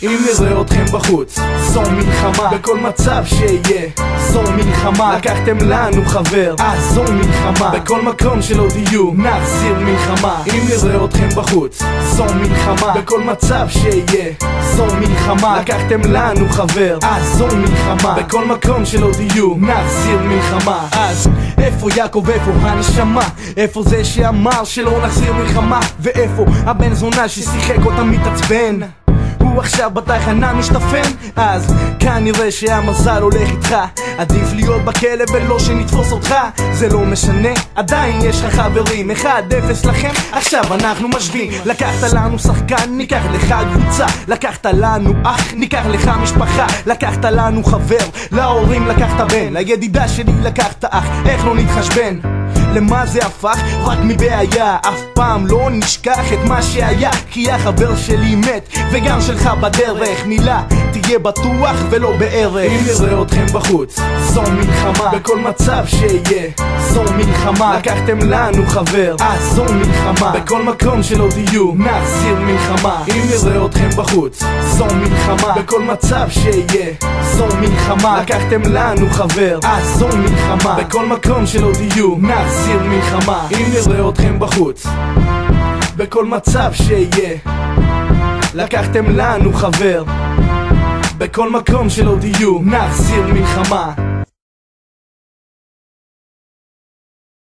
אם נראה אתכם בחוץ, זו מלחמה. בכל מצב שיהיה, זו מלחמה. לקחתם לנו חבר, אז זו מלחמה. בכל מקום שלא תהיו, נחזיר מלחמה. אם נראה אתכם בחוץ, זו מלחמה. בכל מצב שיהיה, זו מלחמה. לקחתם לנו חבר, אז זו מלחמה. בכל מקום שלא תהיו, נחזיר מלחמה. אז איפה יעקב, איפה הנשמה? איפה זה שאמר שלא נחזיר מלחמה? ואיפה הבן זונה ששיחק אותה מתעצבן? הוא עכשיו בתחנה משתפן, אז כנראה שהמזל הולך איתך. עדיף להיות בכלא ולא שנתפוס אותך. זה לא משנה, עדיין יש לך חברים. 1-0 לכם, עכשיו אנחנו משווים. לקחת לנו שחקן, ניקח לך קבוצה. לקחת לנו אח, ניקח לך משפחה. לקחת לנו חבר, להורים לקחת בן. לידידה שלי לקחת אח, איך לא נתחשבן? למה זה הפך? רק מבעיה. אף פעם לא נשכח את מה שהיה, כי החבר שלי מת וגם שלך בדרך. מילה תהיה בטוח ולא בערך. אם נראה אתכם בחוץ, זו מלחמה. בכל מצב שיהיה, זו מלחמה. לקחתם לנו חבר, אז זו מלחמה. בכל מקום שלא תהיו, נחזיר מלחמה. אם נראה אתכם בחוץ, זו מלחמה. בכל מצב שיהיה, זו מלחמה. לקחתם לנו חבר, אז זו מלחמה. בכל מקום שלא תהיו, נחזיר מלחמה. אם נראה אתכם בחוץ, בכל מצב שיהיה, לקחתם לנו חבר. בכל מקום שלא תהיו, נחזיר מלחמה.